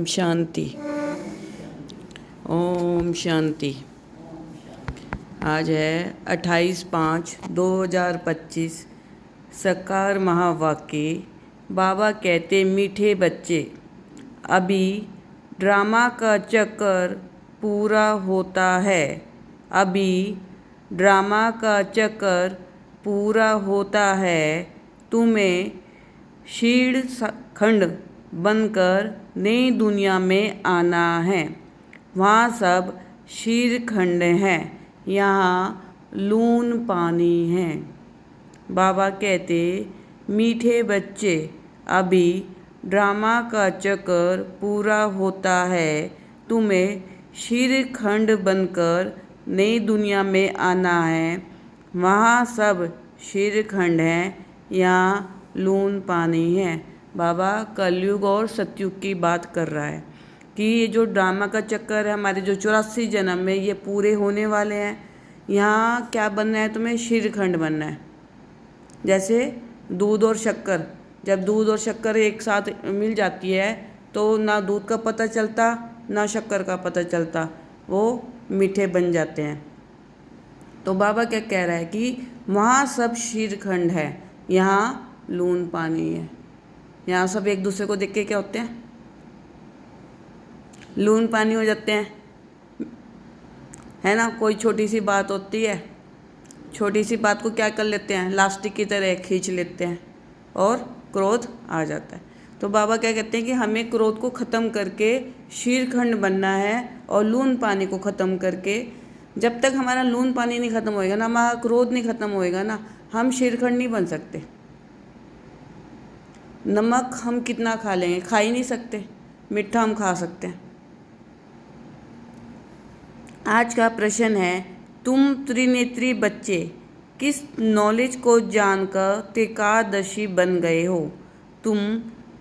ओम शांति। ओम शांति। आज है 28/5/2025। सकार महावाक्य। बाबा कहते, मीठे बच्चे, अभी ड्रामा का चक्कर पूरा होता है। अभी ड्रामा का चक्कर पूरा होता है। तुम्हें शीर्षखंड बनकर नई दुनिया में आना है। वहाँ सब शीर्षखंड हैं, यहाँ लून पानी है। बाबा कहते, मीठे बच्चे, अभी ड्रामा का चक्कर पूरा होता है। तुम्हें शीर्षखंड बनकर नई दुनिया में आना है। वहाँ सब शीर्षखंड हैं, यहाँ लून पानी है। बाबा कलयुग और सतयुग की बात कर रहा है कि ये जो ड्रामा का चक्कर है, हमारे जो 84 जन्म में ये पूरे होने वाले हैं। यहाँ क्या बनना है? तुम्हें शीर्षखंड बनना है। जैसे दूध और शक्कर, जब दूध और शक्कर एक साथ मिल जाती है तो ना दूध का पता चलता ना शक्कर का पता चलता, वो मीठे बन जाते हैं। तो बाबा क्या कह रहा है कि वहाँ सब शीर्षखंड है, यहाँ लून पानी है। यहाँ सब एक दूसरे को देख के क्या होते हैं? लून पानी हो जाते हैं, है ना। कोई छोटी सी बात होती है, छोटी सी बात को क्या कर लेते हैं? लास्टिक की तरह खींच लेते हैं और क्रोध आ जाता है। तो बाबा क्या कहते हैं कि हमें क्रोध को ख़त्म करके शीर्षखंड बनना है और लून पानी को ख़त्म करके। जब तक हमारा लून पानी नहीं ख़त्म होएगा ना, हमारा क्रोध नहीं ख़त्म होएगा ना, हम शीर्षखंड नहीं बन सकते। नमक हम कितना खा लेंगे? खा ही नहीं सकते। मीठा हम खा सकते हैं। आज का प्रश्न है, तुम त्रिनेत्री बच्चे किस नॉलेज को जानकर त्रिकादशी बन गए हो? तुम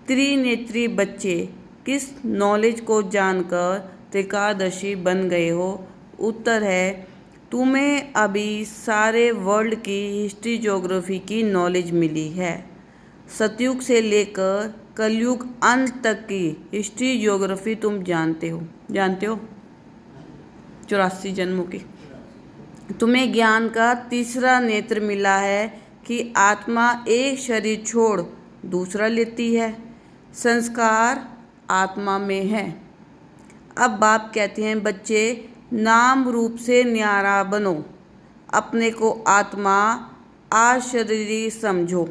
त्रिनेत्री बच्चे किस नॉलेज को जानकर त्रिकादशी बन गए हो? उत्तर है, तुम्हें अभी सारे वर्ल्ड की हिस्ट्री ज्योग्राफी की नॉलेज मिली है। सतयुग से लेकर कलयुग अंत तक की हिस्ट्री ज्योग्राफी तुम जानते हो। 84 जन्मों की। तुम्हें ज्ञान का तीसरा नेत्र मिला है कि आत्मा एक शरीर छोड़ दूसरा लेती है। संस्कार आत्मा में है। अब बाप कहते हैं, बच्चे नाम रूप से न्यारा बनो, अपने को आत्मा अशरीरी समझो।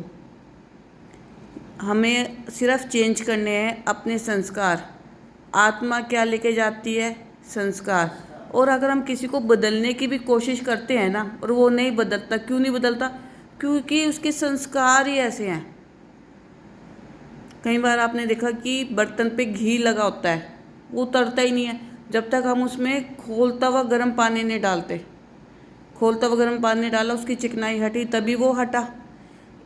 हमें सिर्फ चेंज करने हैं अपने संस्कार। आत्मा क्या लेके जाती है? संस्कार। और अगर हम किसी को बदलने की भी कोशिश करते हैं ना, और वो नहीं बदलता, क्यों नहीं बदलता? क्योंकि उसके संस्कार ही ऐसे हैं। कई बार आपने देखा कि बर्तन पे घी लगा होता है, वो उतरता ही नहीं है जब तक हम उसमें खोलता हुआ गर्म पानी नहीं डालते। खोलता हुआ गर्म पानी डाला, उसकी चिकनाई हटी, तभी वो हटा।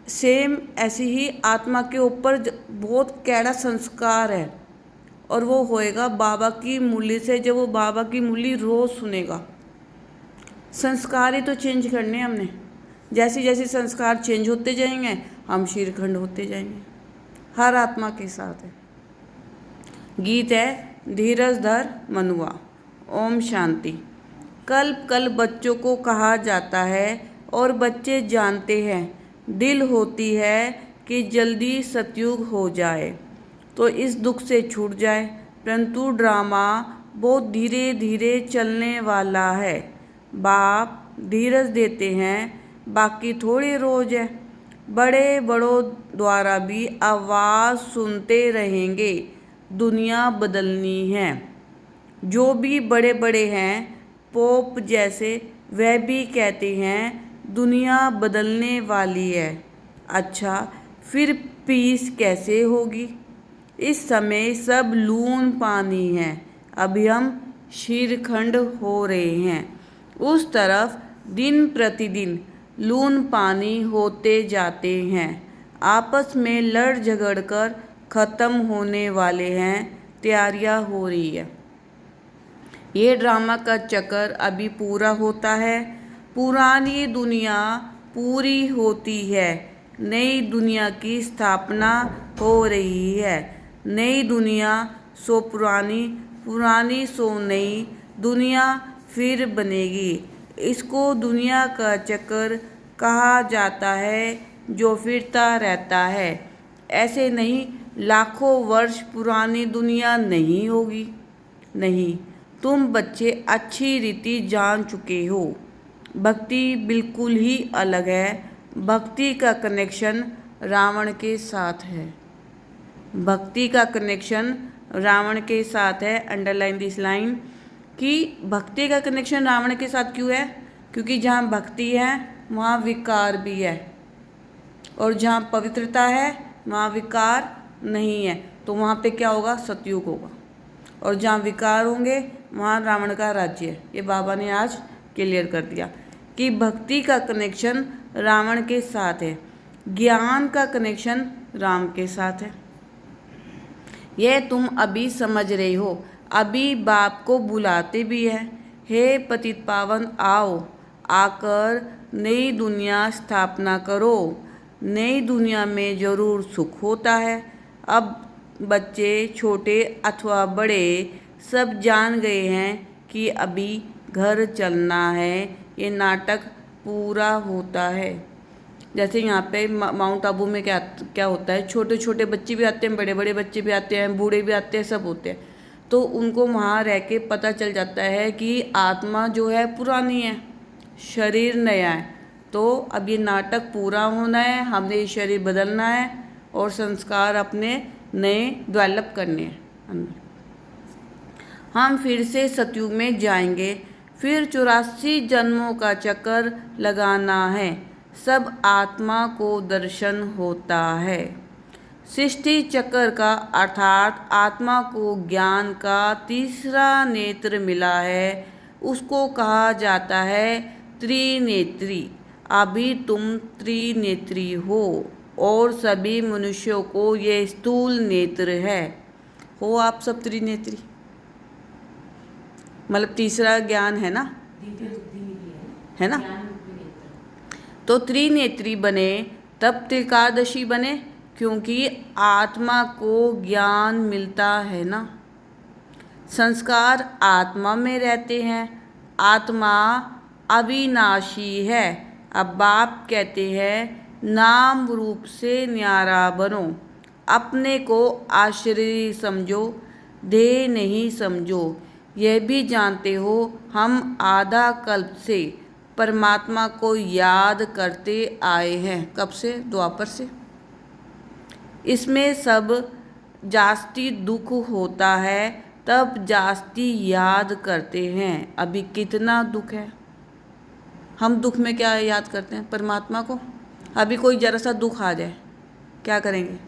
सेम ऐसी ही आत्मा के ऊपर बहुत कैड़ा संस्कार है, और वो होएगा बाबा की मुरली से। जब वो बाबा की मुरली रोज़ सुनेगा, संस्कार ही तो चेंज करने हैं हमने। जैसे जैसे संस्कार चेंज होते जाएंगे, हम शीर्षखंड होते जाएंगे। हर आत्मा के साथ है। गीत है, धीरज धर मनुआ। ओम शांति। कल्प कल्प बच्चों को कहा जाता है और बच्चे जानते हैं। दिल होती है कि जल्दी सतयुग हो जाए तो इस दुख से छूट जाए, परंतु ड्रामा बहुत धीरे धीरे चलने वाला है। बाप धीरज देते हैं, बाकी थोड़ी रोज है। बड़े बड़ों द्वारा भी आवाज़ सुनते रहेंगे, दुनिया बदलनी है। जो भी बड़े बड़े हैं, पोप जैसे, वह भी कहते हैं दुनिया बदलने वाली है। अच्छा, फिर पीस कैसे होगी? इस समय सब लून पानी है। अभी हम शीर्षखंड हो रहे हैं। उस तरफ दिन प्रतिदिन लून पानी होते जाते हैं। आपस में लड़ झगड़ कर ख़त्म होने वाले हैं। तैयारियां हो रही है। ये ड्रामा का चक्कर अभी पूरा होता है। पुरानी दुनिया पूरी होती है, नई दुनिया की स्थापना हो रही है। नई दुनिया सो पुरानी, पुरानी सो नई दुनिया फिर बनेगी। इसको दुनिया का चक्कर कहा जाता है जो फिरता रहता है। ऐसे नहीं, लाखों वर्ष पुरानी दुनिया नहीं होगी। नहीं, तुम बच्चे अच्छी रीति जान चुके हो, भक्ति बिल्कुल ही अलग है। भक्ति का कनेक्शन रावण के साथ है। भक्ति का कनेक्शन रावण के साथ है। अंडरलाइन दिस लाइन कि भक्ति का कनेक्शन रावण के साथ क्यों है? क्योंकि जहाँ भक्ति है वहाँ विकार भी है, और जहाँ पवित्रता है वहाँ विकार नहीं है। तो वहाँ पे क्या होगा? सतयुग होगा। और जहाँ विकार होंगे वहाँ रावण का राज्य है। ये बाबा ने आज क्लियर कर दिया कि भक्ति का कनेक्शन रावण के साथ है, ज्ञान का कनेक्शन राम के साथ है। यह तुम अभी समझ रहे हो। अभी बाप को बुलाते भी है, हे पतित पावन आओ, आकर नई दुनिया स्थापना करो। नई दुनिया में जरूर सुख होता है। अब बच्चे छोटे अथवा बड़े सब जान गए हैं कि अभी घर चलना है। ये नाटक पूरा होता है। जैसे यहाँ पे माउंट आबू में क्या होता है, छोटे छोटे बच्चे भी आते हैं, बड़े बड़े बच्चे भी आते हैं, बूढ़े भी आते हैं, सब होते हैं। तो उनको वहाँ रह के पता चल जाता है कि आत्मा जो है पुरानी है, शरीर नया है। तो अब ये नाटक पूरा होना है, हमें ये शरीर बदलना है और संस्कार अपने नए डेवलप करने हैं। हम फिर से सतयुग में जाएंगे, फिर 84 जन्मों का चक्कर लगाना है। सब आत्मा को दर्शन होता है। सृष्टि चक्र का अर्थात आत्मा को ज्ञान का तीसरा नेत्र मिला है, उसको कहा जाता है त्रिनेत्री। अभी तुम त्रिनेत्री हो और सभी मनुष्यों को ये स्थूल नेत्र है। हो आप सब त्रिनेत्री, मतलब तीसरा ज्ञान है ना, है ना। तो त्रिनेत्री बने तब त्रिकादशी बने, क्योंकि आत्मा को ज्ञान मिलता है ना। संस्कार आत्मा में रहते हैं। आत्मा अविनाशी है। अब बाप कहते हैं नाम रूप से न्यारा बनो, अपने को आश्रय समझो, देह नहीं समझो। यह भी जानते हो हम आधा कल्प से परमात्मा को याद करते आए हैं। कब से? द्वापर से। इसमें सब जास्ती दुख होता है तब जास्ती याद करते हैं। अभी कितना दुख है, हम दुख में क्या याद करते हैं? परमात्मा को। अभी कोई जरा सा दुख आ जाए क्या करेंगे?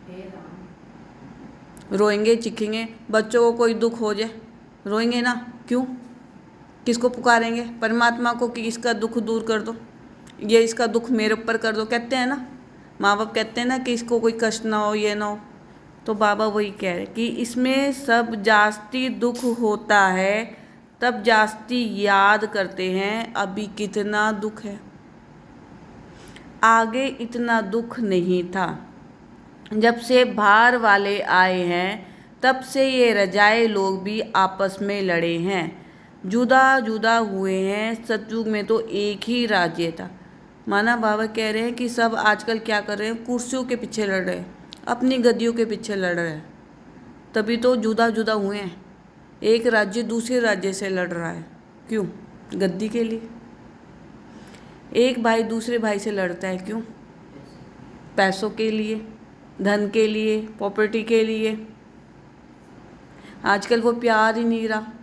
रोएंगे, चीखेंगे। बच्चों को कोई दुख हो जाए रोएंगे ना, क्यों? किसको पुकारेंगे? परमात्मा को कि इसका दुख दूर कर दो, ये इसका दुख मेरे ऊपर कर दो, कहते हैं ना। माँ बाप कहते हैं ना कि इसको कोई कष्ट ना हो, ये ना हो। तो बाबा वही कह रहे कि इसमें सब जास्ती दुख होता है तब जास्ती याद करते हैं अभी कितना दुख है। आगे इतना दुख नहीं था। जब से बाहर वाले आए हैं तब से ये रजाए लोग भी आपस में लड़े हैं, जुदा जुदा हुए हैं। सतयुग में तो एक ही राज्य था। माना बाबा कह रहे हैं कि सब आजकल क्या कर रहे हैं? कुर्सियों के पीछे लड़ रहे हैं, अपनी गद्दियों के पीछे लड़ रहे हैं। तभी तो जुदा जुदा हुए हैं। एक राज्य दूसरे राज्य से लड़ रहा है, क्यों? गद्दी के लिए। एक भाई दूसरे भाई से लड़ता है, क्यों? पैसों के लिए, धन के लिए, प्रॉपर्टी के लिए। आजकल वो प्यार ही नहीं रहा।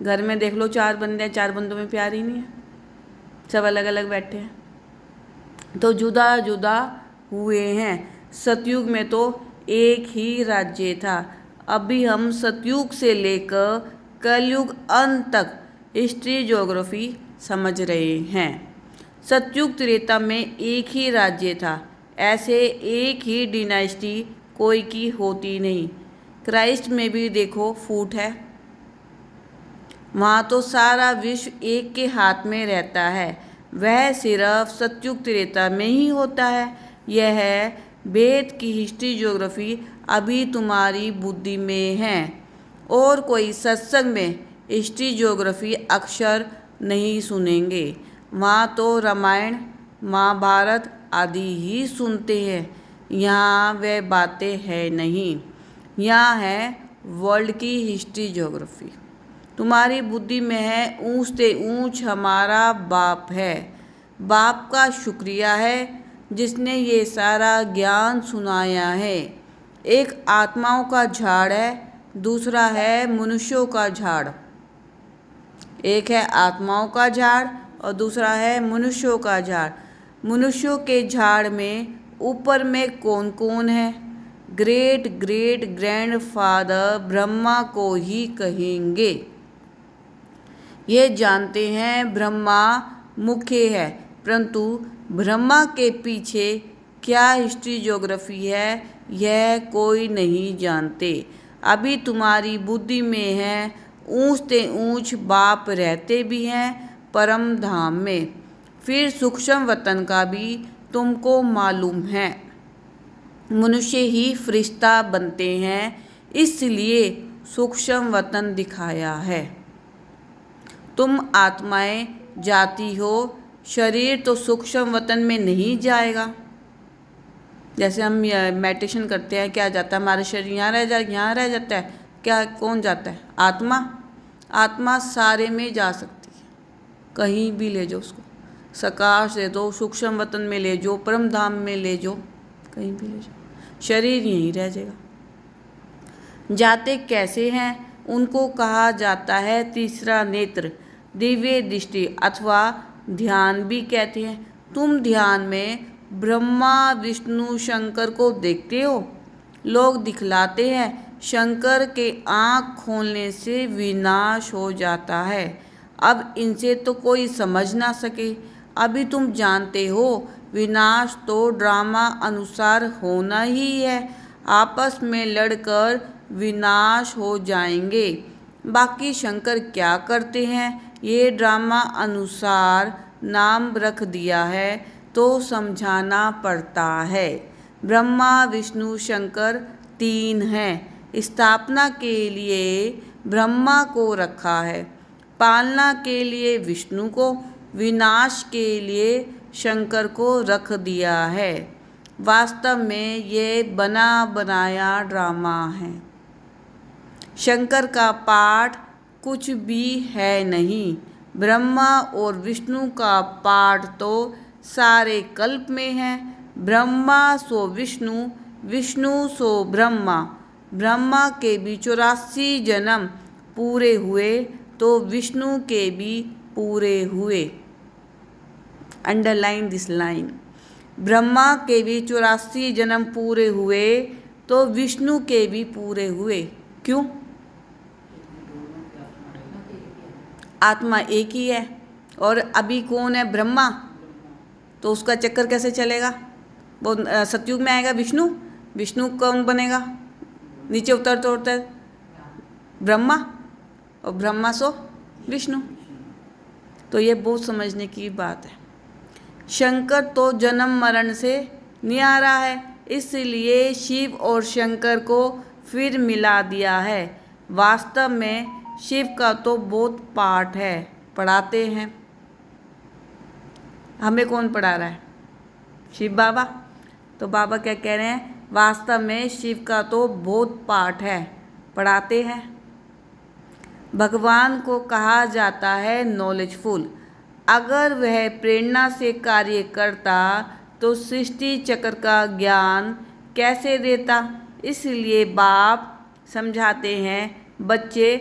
घर में देख लो 4 बंदे हैं, 4 बंदों में प्यार ही नहीं है, सब अलग अलग बैठे हैं। तो जुदा जुदा हुए हैं। सतयुग में तो एक ही राज्य था। अभी हम सतयुग से लेकर कलयुग अंत तक हिस्ट्री ज्योग्राफी समझ रहे हैं। सतयुग त्रेता में एक ही राज्य था। ऐसे एक ही डिनाइस्टी कोई की होती नहीं। क्राइस्ट में भी देखो फूट है, वहाँ तो सारा विश्व एक के हाथ में रहता है। वह सिर्फ सतयुग त्रेता में ही होता है। यह है वेद की हिस्ट्री ज्योग्राफी अभी तुम्हारी बुद्धि में है। और कोई सत्संग में हिस्ट्री ज्योग्राफी अक्षर नहीं सुनेंगे। वहाँ तो रामायण महाभारत आदि ही सुनते हैं। यहाँ वे बातें हैं नहीं। यहाँ है वर्ल्ड की हिस्ट्री ज्योग्राफी। तुम्हारी बुद्धि में है ऊंच से ऊंच हमारा बाप है। बाप का शुक्रिया है जिसने ये सारा ज्ञान सुनाया है। एक आत्माओं का झाड़ है, दूसरा है मनुष्यों का झाड़। एक है आत्माओं का झाड़ और दूसरा है मनुष्यों का झाड़। मनुष्यों के झाड़ में ऊपर में कौन कौन है? ग्रेट ग्रेट ग्रैंडफादर ब्रह्मा को ही कहेंगे। ये जानते हैं ब्रह्मा मुख्य है, परंतु ब्रह्मा के पीछे क्या हिस्ट्री ज्योग्राफी है यह कोई नहीं जानते। अभी तुम्हारी बुद्धि में है ऊंच से ऊंच बाप रहते भी हैं परम धाम में। फिर सूक्ष्म वतन का भी तुमको मालूम है। मनुष्य ही फरिश्ता बनते हैं, इसलिए सूक्ष्म वतन दिखाया है। तुम आत्माएं जाती हो, शरीर तो सूक्ष्म वतन में नहीं जाएगा। जैसे हम मेडिटेशन करते हैं, क्या जाता है हमारा शरीर? यहाँ रह जाता है। क्या कौन जाता है? आत्मा। आत्मा सारे में जा सकती है, कहीं भी ले जाओ उसको। सकाश ले दो, सूक्ष्म वतन में ले जाओ, परम धाम में ले जाओ, कहीं भी ले जाओ, शरीर यहीं रह जाएगा। जाते कैसे हैं? उनको कहा जाता है तीसरा नेत्र, दिव्य दृष्टि अथवा ध्यान भी कहते हैं। तुम ध्यान में ब्रह्मा विष्णु शंकर को देखते हो। लोग दिखलाते हैं शंकर के आँख खोलने से विनाश हो जाता है। अब इनसे तो कोई समझ ना सके। अभी तुम जानते हो विनाश तो ड्रामा अनुसार होना ही है। आपस में लड़कर विनाश हो जाएंगे। बाकी शंकर क्या करते हैं? ये ड्रामा अनुसार नाम रख दिया है तो समझाना पड़ता है। ब्रह्मा विष्णु शंकर तीन हैं। स्थापना के लिए ब्रह्मा को रखा है, पालना के लिए विष्णु को, विनाश के लिए शंकर को रख दिया है। वास्तव में ये बना बनाया ड्रामा है। शंकर का पाठ कुछ भी है नहीं। ब्रह्मा और विष्णु का पाठ तो सारे कल्प में है। ब्रह्मा सो विष्णु, विष्णु सो ब्रह्मा। ब्रह्मा के भी 84 जन्म पूरे हुए तो विष्णु के भी पूरे हुए। Underline this line. ब्रह्मा के भी 84 जन्म पूरे हुए तो विष्णु के भी पूरे हुए। क्यों? आत्मा एक ही है और अभी कौन है? ब्रह्मा। तो उसका चक्कर कैसे चलेगा? वो सतयुग में आएगा विष्णु, विष्णु कौन बनेगा? नीचे उतरते ब्रह्मा, और ब्रह्मा सो विष्णु। तो ये बहुत समझने की बात है। शंकर तो जन्म मरण से न्यारा है, इसलिए शिव और शंकर को फिर मिला दिया है। वास्तव में शिव का तो बहुत पाठ है, पढ़ाते हैं। हमें कौन पढ़ा रहा है? शिव बाबा। तो बाबा क्या कह रहे हैं? वास्तव में शिव का तो बहुत पाठ है, पढ़ाते हैं। भगवान को कहा जाता है नॉलेजफुल। अगर वह प्रेरणा से कार्य करता तो सृष्टि चक्र का ज्ञान कैसे देता? इसलिए बाप समझाते हैं, बच्चे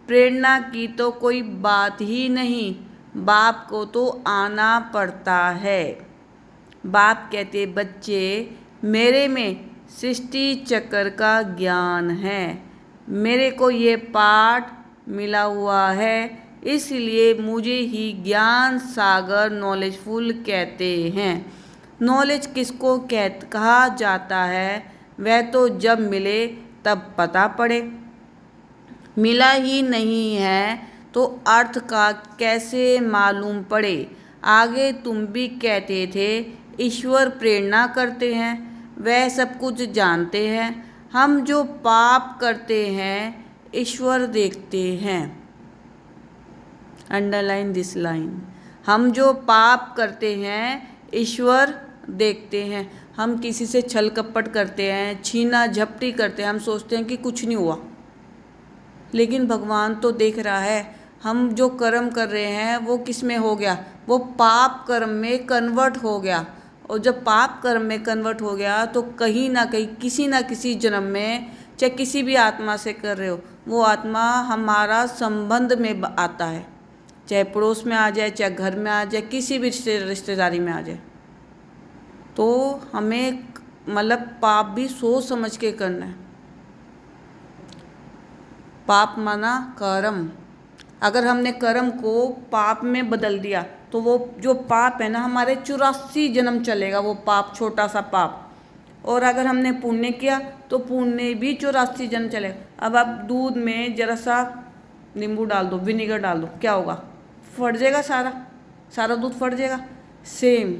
प्रेरणा की तो कोई बात ही नहीं, बाप को तो आना पड़ता है। बाप कहते, बच्चे मेरे में सृष्टि चक्र का ज्ञान है, मेरे को ये पाठ मिला हुआ है, इसलिए मुझे ही ज्ञान सागर नॉलेजफुल कहते हैं। नॉलेज किसको कहा जाता है? वह तो जब मिले तब पता पड़े। मिला ही नहीं है तो अर्थ का कैसे मालूम पड़े? आगे तुम भी कहते थे ईश्वर प्रेरणा करते हैं, वह सब कुछ जानते हैं। हम जो पाप करते हैं ईश्वर देखते हैं। Underline this line. हम जो पाप करते हैं ईश्वर देखते हैं। हम किसी से छल कपट करते हैं, छीना झपटी करते हैं, हम सोचते हैं कि कुछ नहीं हुआ, लेकिन भगवान तो देख रहा है। हम जो कर्म कर रहे हैं वो किस में हो गया, वो पाप कर्म में कन्वर्ट हो गया। और जब पाप कर्म में कन्वर्ट हो गया तो कहीं ना कहीं किसी ना किसी जन्म में, चाहे किसी भी आत्मा से कर रहे हो, वो आत्मा हमारा संबंध में आता है, चाहे पड़ोस में आ जाए, चाहे घर में आ जाए, किसी भी रिश्तेदारी में आ जाए। तो हमें मतलब पाप भी सोच समझ के करना है। पाप माना कर्म। अगर हमने कर्म को पाप में बदल दिया तो वो जो पाप है ना, हमारे 84 जन्म चलेगा वो पाप, छोटा सा पाप। और अगर हमने पुण्य किया तो पुण्य भी 84 जन्म चलेगा। अब आप दूध में जरा सा नींबू डाल दो, विनेगर डाल दो, क्या होगा? फट जाएगा, सारा दूध फट जाएगा। सेम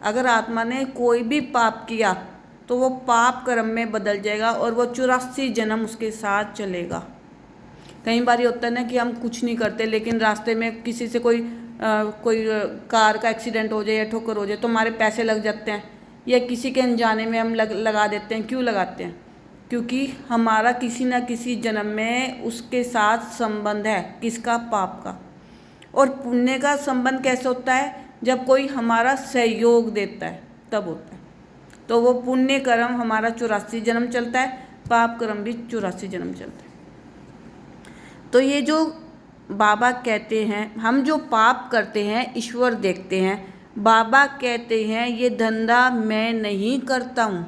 अगर आत्मा ने कोई भी पाप किया तो वो पाप कर्म में बदल जाएगा और वो 84 जन्म उसके साथ चलेगा। कई बार ये होता है ना कि हम कुछ नहीं करते, लेकिन रास्ते में किसी से कोई कार का एक्सीडेंट हो जाए या ठोकर हो जाए तो हमारे पैसे लग जाते हैं, या किसी के अनजाने में हम लगा देते हैं। क्यों लगाते हैं? क्योंकि हमारा किसी न किसी जन्म में उसके साथ संबंध है। किसका? पाप का। और पुण्य का संबंध कैसे होता है? जब कोई हमारा सहयोग देता है तब होता है। तो वो पुण्य कर्म हमारा 84 जन्म चलता है, पाप कर्म भी 84 जन्म चलता है। तो ये जो बाबा कहते हैं, हम जो पाप करते हैं ईश्वर देखते हैं। बाबा कहते हैं ये धंधा मैं नहीं करता हूँ,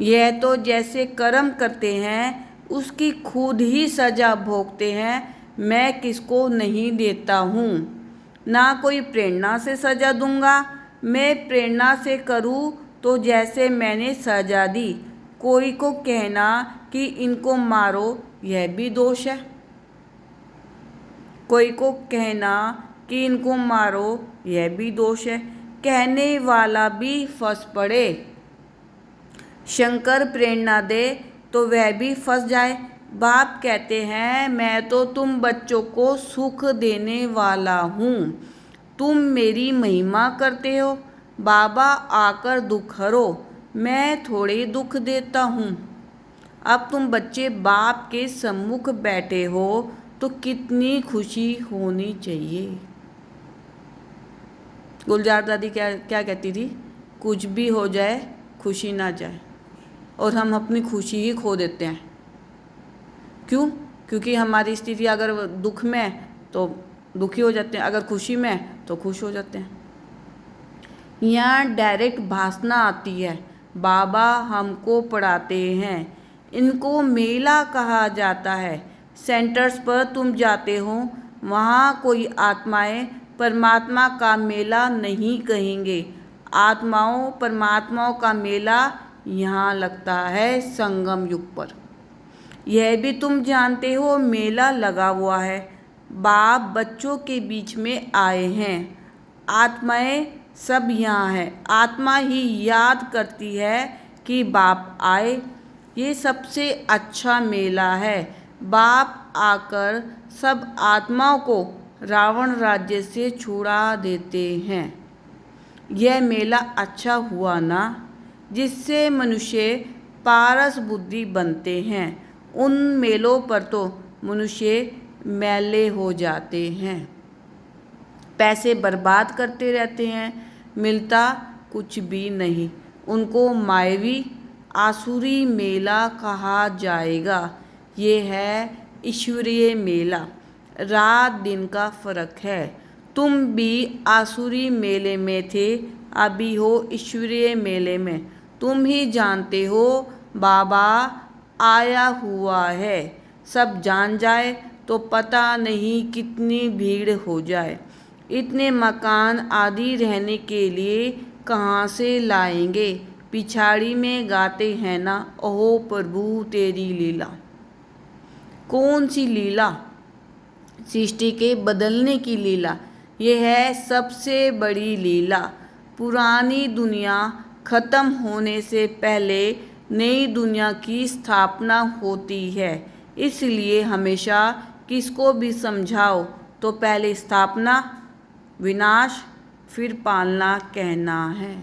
यह तो जैसे कर्म करते हैं उसकी खुद ही सजा भोगते हैं, मैं किसको नहीं देता हूँ। ना कोई प्रेरणा से सजा दूंगा, मैं प्रेरणा से करूँ तो जैसे मैंने सजा दी। कोई को कहना कि इनको मारो यह भी दोष है, कोई को कहना कि इनको मारो यह भी दोष है। कहने वाला भी फंस पड़े, शंकर प्रेरणा दे तो वह भी फंस जाए। बाप कहते हैं मैं तो तुम बच्चों को सुख देने वाला हूँ, तुम मेरी महिमा करते हो। बाबा आकर दुख हरो, मैं थोड़े दुख देता हूँ। अब तुम बच्चे बाप के सम्मुख बैठे हो तो कितनी खुशी होनी चाहिए। गुलजार दादी क्या क्या कहती थी? कुछ भी हो जाए खुशी ना जाए। और हम अपनी खुशी ही खो देते हैं। क्यों? क्योंकि हमारी स्थिति अगर दुख में है तो दुखी हो जाते हैं, अगर खुशी में है तो खुश हो जाते हैं। यहाँ डायरेक्ट भाषणा आती है, बाबा हमको पढ़ाते हैं। इनको मेला कहा जाता है। सेंटर्स पर तुम जाते हो, वहाँ कोई आत्माएं परमात्मा का मेला नहीं कहेंगे। आत्माओं परमात्माओं का मेला यहाँ लगता है संगम युग पर। यह भी तुम जानते हो मेला लगा हुआ है। बाप बच्चों के बीच में आए हैं, आत्माएं सब यहाँ है। आत्मा ही याद करती है कि बाप आए। ये सबसे अच्छा मेला है। बाप आकर सब आत्माओं को रावण राज्य से छुड़ा देते हैं। यह मेला अच्छा हुआ ना, जिससे मनुष्य पारस बुद्धि बनते हैं। उन मेलों पर तो मनुष्य मैले हो जाते हैं, पैसे बर्बाद करते रहते हैं, मिलता कुछ भी नहीं। उनको मायावी आसुरी मेला कहा जाएगा। ये है ईश्वरीय मेला। रात दिन का फर्क है। तुम भी आसुरी मेले में थे, अभी हो ईश्वरीय मेले में। तुम ही जानते हो बाबा आया हुआ है। सब जान जाए तो पता नहीं कितनी भीड़ हो जाए। इतने मकान आदि रहने के लिए कहाँ से लाएंगे? पिछाड़ी में गाते हैं ना, ओहो प्रभु तेरी लीला। कौन सी लीला? सृष्टि के बदलने की लीला। यह है सबसे बड़ी लीला। पुरानी दुनिया खत्म होने से पहले नई दुनिया की स्थापना होती है। इसलिए हमेशा किसको भी समझाओ तो पहले स्थापना, विनाश, फिर पालना कहना है।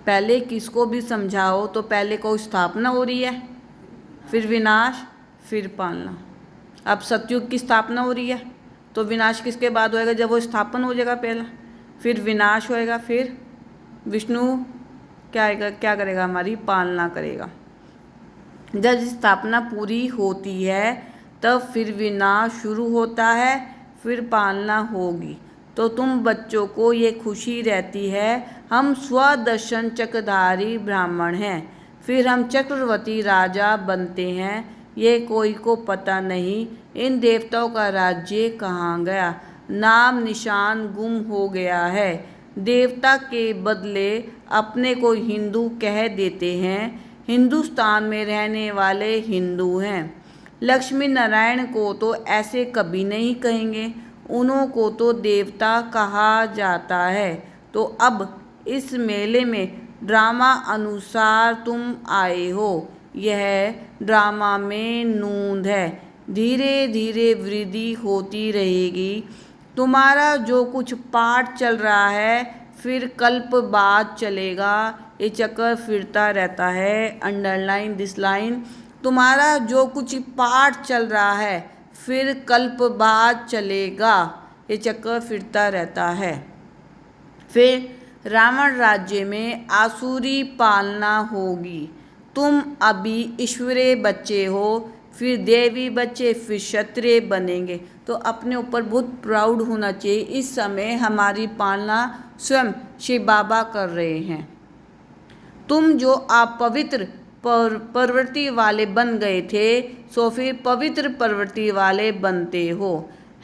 पहले किसको भी समझाओ तो पहले को स्थापना हो रही है, फिर विनाश, फिर पालना। अब सतयुग की स्थापना हो रही है तो विनाश किसके बाद होएगा? जब वो स्थापन हो जाएगा पहला, फिर विनाश होएगा, फिर विष्णु क्या करेगा? हमारी पालना करेगा। जब स्थापना पूरी होती है तब फिर विनाश शुरू होता है, फिर पालना होगी। तो तुम बच्चों को ये खुशी रहती है हम स्वदर्शन चक्रधारी ब्राह्मण हैं, फिर हम चक्रवर्ती राजा बनते हैं। ये कोई को पता नहीं इन देवताओं का राज्य कहाँ गया, नाम निशान गुम हो गया है। देवता के बदले अपने को हिंदू कह देते हैं, हिंदुस्तान में रहने वाले हिंदू हैं। लक्ष्मी नारायण को तो ऐसे कभी नहीं कहेंगे, उन्हों को तो देवता कहा जाता है। तो अब इस मेले में ड्रामा अनुसार तुम आए हो, यह ड्रामा में नूंद है, धीरे धीरे वृद्धि होती रहेगी। तुम्हारा जो कुछ पाठ चल रहा है फिर कल्प बाद चलेगा, ये चक्कर फिरता रहता है। Underline this line. तुम्हारा जो कुछ पाठ चल रहा है फिर कल्प बाद चलेगा, ये चक्कर फिरता रहता है। फिर रावण राज्य में आसुरी पालना होगी। तुम अभी ईश्वरीय बच्चे हो, फिर देवी बच्चे, फिर क्षत्रिय बनेंगे। तो अपने ऊपर बहुत प्राउड होना चाहिए। इस समय हमारी पालना स्वयं शिव बाबा कर रहे हैं। तुम जो अपवित्र प्रवृत्ति वाले बन गए थे सो फिर पवित्र प्रवृत्ति वाले बनते हो।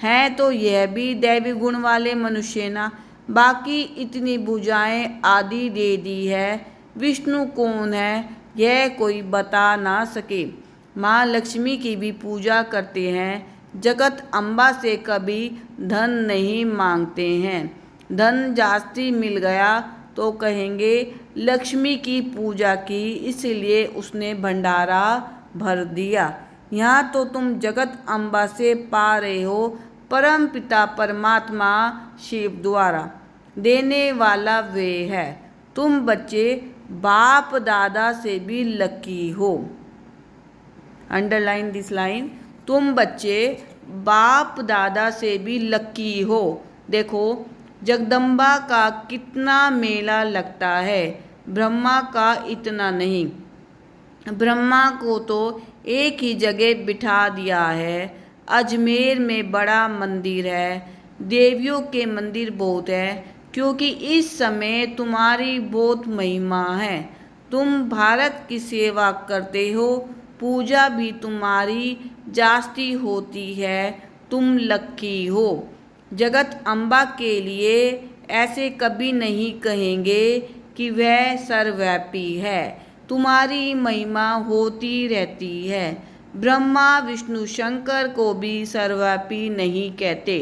हैं तो यह भी दैवी गुण वाले मनुष्य ना। बाकी इतनी भुजाएं आदि दे दी है, विष्णु कौन है यह कोई बता ना सके। माँ लक्ष्मी की भी पूजा करते हैं, जगत अम्बा से कभी धन नहीं मांगते हैं। धन जास्ती मिल गया तो कहेंगे लक्ष्मी की पूजा की, इसलिए उसने भंडारा भर दिया। यहाँ तो तुम जगत अम्बा से पा रहे हो, परम पिता परमात्मा शिव द्वारा देने वाला वे है। तुम बच्चे बाप दादा से भी लकी हो। Underline this line. तुम बच्चे बाप दादा से भी लकी हो। देखो जगदम्बा का कितना मेला लगता है, ब्रह्मा का इतना नहीं। ब्रह्मा को तो एक ही जगह बिठा दिया है। अजमेर में बड़ा मंदिर है, देवियों के मंदिर बहुत है, क्योंकि इस समय तुम्हारी बहुत महिमा है। तुम भारत की सेवा करते हो, पूजा भी तुम्हारी जास्ती होती है, तुम लक्की हो। जगत अम्बा के लिए ऐसे कभी नहीं कहेंगे कि वह सर्वव्यापी है, तुम्हारी महिमा होती रहती है। ब्रह्मा विष्णु शंकर को भी सर्वव्यापी नहीं कहते,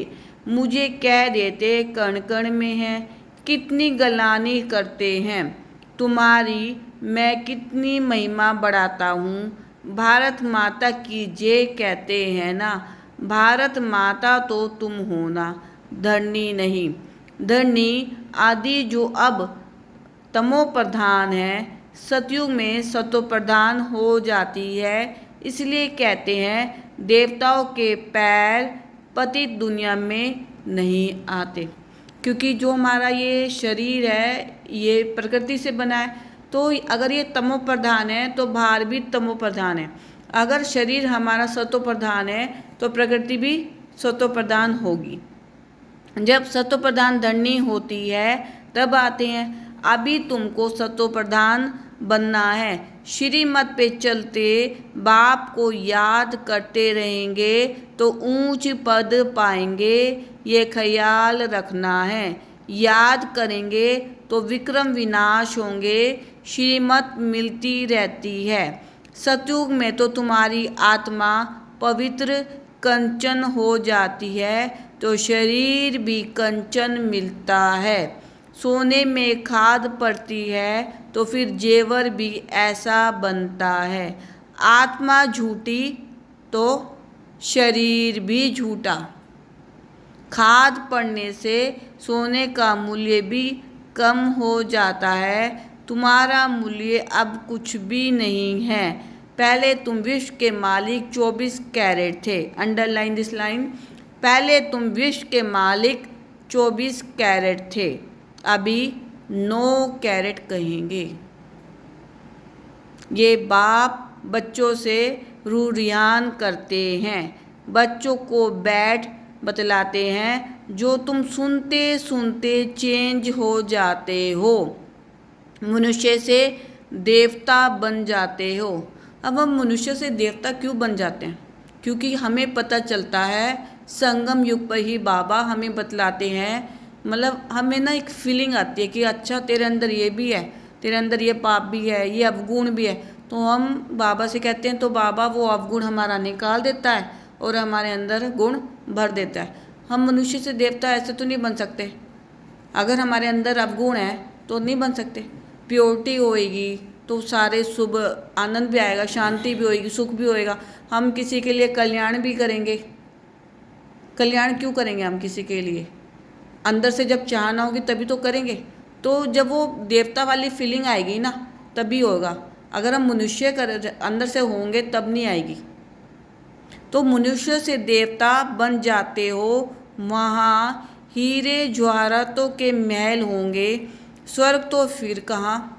मुझे कह देते कण कण में है। कितनी गलानी करते हैं तुम्हारी, मैं कितनी महिमा बढ़ाता हूँ। भारत माता की जय कहते हैं ना, भारत माता तो तुम हो ना, धरनी नहीं। धरनी आदि जो अब तमो प्रधान है, सतयुग में सतो प्रधान हो जाती है। इसलिए कहते हैं देवताओं के पैर पतित दुनिया में नहीं आते, क्योंकि जो हमारा ये शरीर है ये प्रकृति से बना है। तो अगर ये तमो प्रधान है तो भार भी तमो प्रधान है। अगर शरीर हमारा सतो प्रधान है तो प्रकृति भी सतो प्रधान होगी। जब सतो प्रधान धरनी होती है तब आते हैं। अभी तुमको सतो प्रधान बनना है। श्रीमत पे चलते बाप को याद करते रहेंगे तो ऊंच पद पाएंगे, ये ख्याल रखना है। याद करेंगे तो विक्रम विनाश होंगे, श्रीमत मिलती रहती है। सतयुग में तो तुम्हारी आत्मा पवित्र कंचन हो जाती है, तो शरीर भी कंचन मिलता है। सोने में खाद पड़ती है तो फिर जेवर भी ऐसा बनता है। आत्मा झूठी तो शरीर भी झूठा। खाद पड़ने से सोने का मूल्य भी कम हो जाता है। तुम्हारा मूल्य अब कुछ भी नहीं है। पहले तुम विश्व के मालिक 24 कैरेट थे। Underline this line. पहले तुम विश्व के मालिक 24 कैरेट थे, अभी 9 कैरेट कहेंगे। ये बाप बच्चों से रूरियान करते हैं, बच्चों को बैठ बतलाते हैं जो तुम सुनते सुनते चेंज हो जाते हो, मनुष्य से देवता बन जाते हो। अब हम मनुष्य से देवता क्यों बन जाते हैं? क्योंकि हमें पता चलता है संगम युग पर ही बाबा हमें बतलाते हैं, मतलब हमें ना एक फीलिंग आती है कि अच्छा तेरे अंदर ये भी है, तेरे अंदर ये पाप भी है, ये अवगुण भी है। तो हम बाबा से कहते हैं तो बाबा वो अवगुण हमारा निकाल देता है और हमारे अंदर गुण भर देता है। हम मनुष्य से देवता ऐसे तो नहीं बन सकते। अगर हमारे अंदर अवगुण है तो नहीं बन सकते। प्योरिटी होएगी तो सारे शुभ आनंद भी आएगा, शांति भी होएगी, सुख भी होएगा। हम किसी के लिए कल्याण भी करेंगे। कल्याण क्यों करेंगे हम किसी के लिए? अंदर से जब चाहना होगी तभी तो करेंगे। तो जब वो देवता वाली फीलिंग आएगी ना तभी होगा। अगर हम मनुष्य अंदर से होंगे तब नहीं आएगी। तो मनुष्य से देवता बन जाते हो, वहाँ हीरे जवाहरातों के महल होंगे, स्वर्ग तो फिर कहाँ।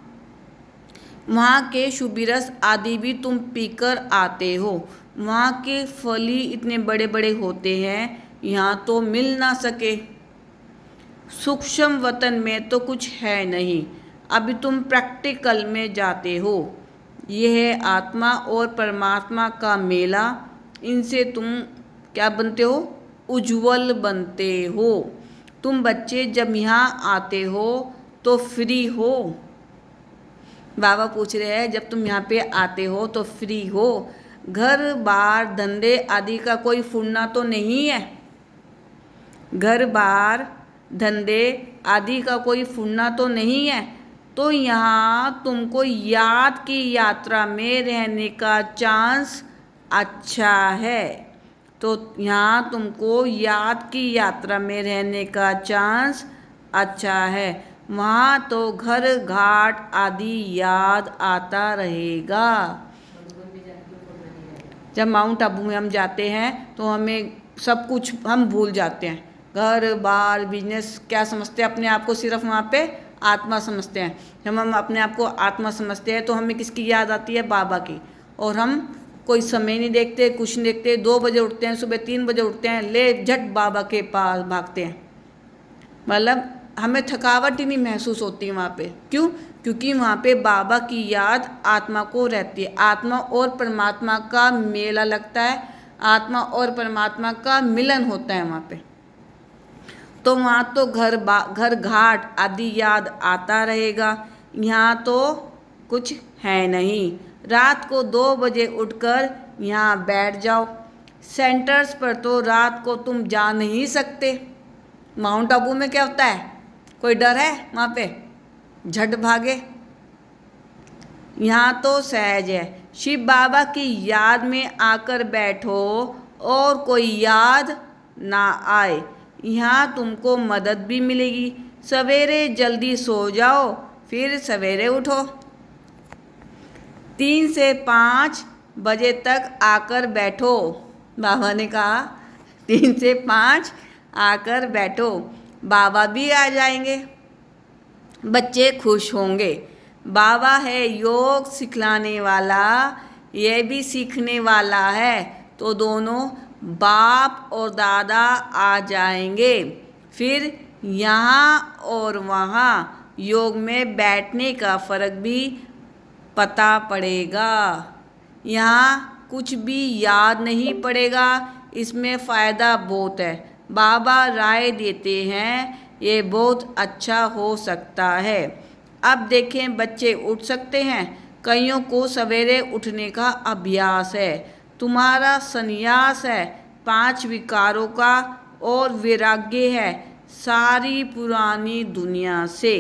वहाँ के शुभिरस आदि भी तुम पीकर आते हो। वहाँ के फल ही इतने बड़े बड़े होते हैं, यहाँ तो मिल ना सके। सूक्ष्म वतन में तो कुछ है नहीं, अभी तुम प्रैक्टिकल में जाते हो। यह है आत्मा और परमात्मा का मेला। इनसे तुम क्या बनते हो? उज्ज्वल बनते हो। तुम बच्चे जब यहाँ आते हो तो फ्री हो। बाबा पूछ रहे हैं जब तुम यहाँ पे आते हो तो फ्री हो। घर बार धंधे आदि का कोई फुरना तो नहीं है। घर बार धंधे आदि का कोई फुरना तो नहीं है। तो यहाँ तुमको याद की यात्रा में रहने का चांस अच्छा है। तो यहाँ तुमको याद की यात्रा में रहने का चांस अच्छा है। वहाँ तो घर घाट आदि याद आता रहेगा। जब माउंट आबू में हम जाते हैं तो हमें सब कुछ हम भूल जाते हैं। घर बार बिजनेस क्या समझते हैं अपने आप को? सिर्फ वहाँ पे आत्मा समझते हैं। जब हम अपने आप को आत्मा समझते हैं तो हमें किसकी याद आती है? बाबा की। और हम कोई समय नहीं देखते, कुछ नहीं देखते। 2 बजे उठते हैं, सुबह 3 बजे उठते हैं, ले झट बाबा के पास भागते हैं। मतलब हमें थकावट ही नहीं महसूस होती वहाँ पे। क्यों? क्योंकि वहाँ पे बाबा की याद आत्मा को रहती है। आत्मा और परमात्मा का मेला लगता है, आत्मा और परमात्मा का मिलन होता है वहाँ पे। तो वहाँ तो घर घाट आदि याद आता रहेगा। यहाँ तो कुछ है नहीं। रात को 2 बजे उठकर यहाँ बैठ जाओ। सेंटर्स पर तो रात को तुम जा नहीं सकते। माउंट आबू में क्या होता है? कोई डर है वहाँ पे? झट भागे। यहाँ तो सहज है। शिव बाबा की याद में आकर बैठो और कोई याद ना आए। यहाँ तुमको मदद भी मिलेगी। सवेरे जल्दी सो जाओ, फिर सवेरे उठो। 3 से 5 बजे तक आकर बैठो। बाबा ने कहा 3 से 5 आकर बैठो। बाबा भी आ जाएंगे, बच्चे खुश होंगे। बाबा है योग सिखलाने वाला, यह भी सीखने वाला है। तो दोनों बाप और दादा आ जाएंगे। फिर यहाँ और वहाँ योग में बैठने का फ़र्क भी पता पड़ेगा। यहाँ कुछ भी याद नहीं पड़ेगा, इसमें फ़ायदा बहुत है। बाबा राय देते हैं ये बहुत अच्छा हो सकता है। अब देखें बच्चे उठ सकते हैं। कईयों को सवेरे उठने का अभ्यास है। तुम्हारा संन्यास है 5 विकारों का और वैराग्य है सारी पुरानी दुनिया से।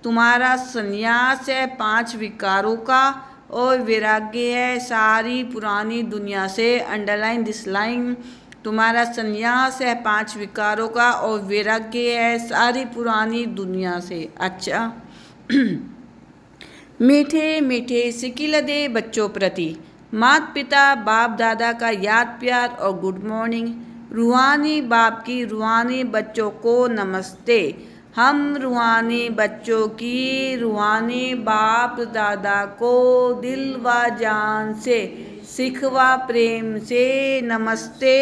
तुम्हारा संन्यास है 5 विकारों का और वैराग्य है सारी पुरानी दुनिया से। Underline this line. तुम्हारा संन्यास है 5 विकारों का और वैराग्य है सारी पुरानी दुनिया से। अच्छा मीठे मीठे सिकिलदे बच्चों प्रति माता पिता बाप दादा का याद प्यार और गुड मॉर्निंग। रूहानी बाप की रूहानी बच्चों को नमस्ते। हम रूहानी बच्चों की रूहानी बाप दादा को दिल व जान से सिखवा प्रेम से नमस्ते,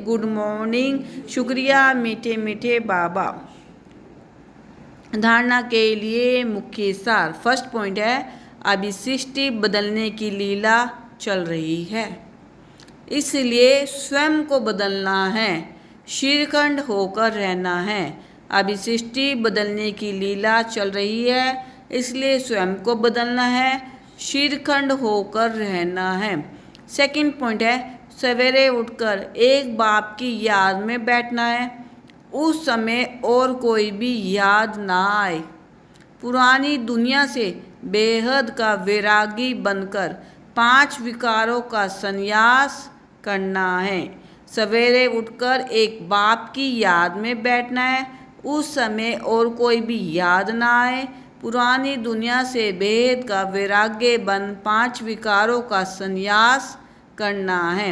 गुड मॉर्निंग, शुक्रिया मीठे मीठे बाबा। धारणा के लिए मुख्य सार। फर्स्ट पॉइंट है, अभी सृष्टि बदलने की लीला चल रही है, इसलिए स्वयं को बदलना है, श्रीखंड होकर रहना है। अभी सृष्टि बदलने की लीला चल रही है, इसलिए स्वयं को बदलना है, श्रीखंड होकर रहना है। सेकंड पॉइंट है, सवेरे उठकर एक बाप की याद में बैठना है, उस समय और कोई भी याद ना आए। पुरानी दुनिया से बेहद का वैरागी बनकर 5 विकारों का संन्यास करना है। सवेरे उठकर एक बाप की याद में बैठना है, उस समय और कोई भी याद ना आए। पुरानी दुनिया से बेहद का वैराग्य बन 5 विकारों का संन्यास करना है।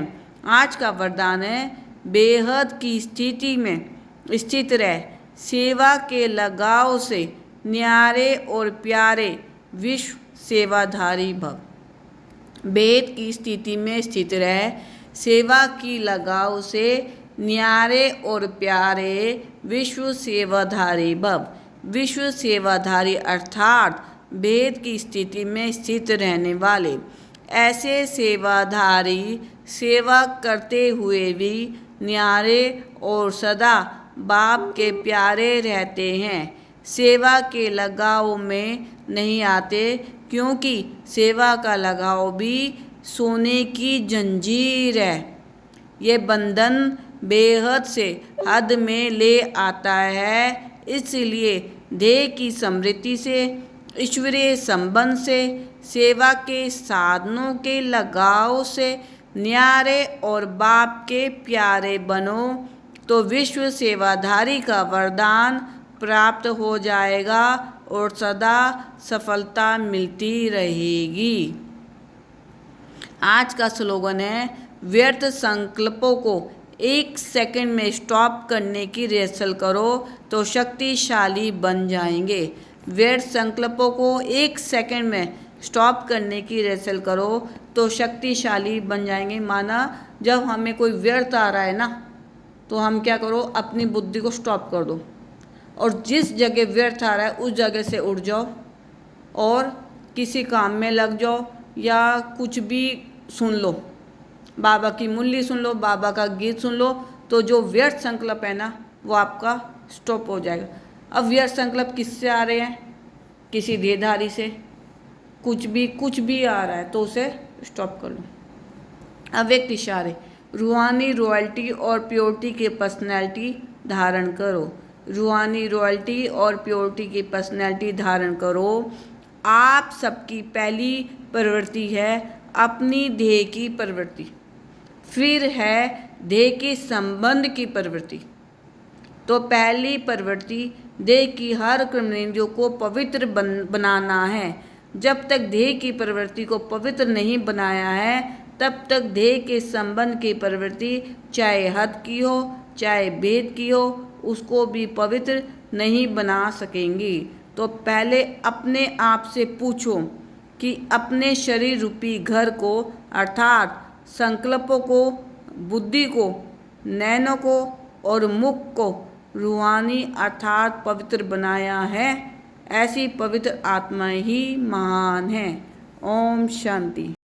आज का वरदान है, बेहद की स्थिति में स्थित रह, सेवा के लगाव से न्यारे और प्यारे विश्व सेवाधारी भव। बेहद की स्थिति में स्थित रह, सेवा की लगाव से न्यारे और प्यारे विश्व सेवाधारी भव। विश्व सेवाधारी अर्थात बेहद की स्थिति में स्थित रहने वाले। ऐसे सेवाधारी सेवा करते हुए भी न्यारे और सदा बाप के प्यारे रहते हैं। सेवा के लगाव में नहीं आते, क्योंकि सेवा का लगाव भी सोने की जंजीर है। ये बंधन बेहद से हद में ले आता है, इसलिए देह की समृद्धि से, ईश्वरीय संबंध से, सेवा के साधनों के लगाव से न्यारे और बाप के प्यारे बनो, तो विश्व सेवाधारी का वरदान प्राप्त हो जाएगा और सदा सफलता मिलती रहेगी। आज का स्लोगन है, व्यर्थ संकल्पों को 1 सेकंड में स्टॉप करने की रिहर्सल करो तो शक्तिशाली बन जाएंगे। व्यर्थ संकल्पों को 1 सेकंड में स्टॉप करने की रिहर्सल करो तो शक्तिशाली बन जाएंगे। माना जब हमें कोई व्यर्थ आ रहा है ना, तो हम क्या करो, अपनी बुद्धि को स्टॉप कर दो और जिस जगह व्यर्थ आ रहा है उस जगह से उठ जाओ और किसी काम में लग जाओ या कुछ भी सुन लो, बाबा की मुरली सुन लो, बाबा का गीत सुन लो, तो जो व्यर्थ संकल्प है ना वो आपका स्टॉप हो जाएगा। अब व्यर्थ संकल्प किससे आ रहे हैं? किसी देहधारी से। कुछ भी आ रहा है तो उसे स्टॉप कर लो। अव्यक्त इशारे। रूहानी रॉयल्टी और प्योरिटी की पर्सनैलिटी धारण करो। रूहानी रॉयल्टी और प्योरिटी की पर्सनैलिटी धारण करो। आप सबकी पहली प्रवृत्ति है अपनी देह की प्रवृत्ति, फिर है देह के संबंध की प्रवृत्ति। तो पहली प्रवृत्ति देह की हर कर्मेंद्रियों को पवित्र बनाना है। जब तक देह की प्रवृत्ति को पवित्र नहीं बनाया है, तब तक देह के संबंध की प्रवृत्ति चाहे हद की हो चाहे भेद की हो, उसको भी पवित्र नहीं बना सकेंगी। तो पहले अपने आप से पूछो कि अपने शरीर रूपी घर को, अर्थात संकल्पों को, बुद्धि को, नैनों को और मुख को रूहानी अर्थात पवित्र बनाया है। ऐसी पवित्र आत्मा ही महान है। ओम शांति।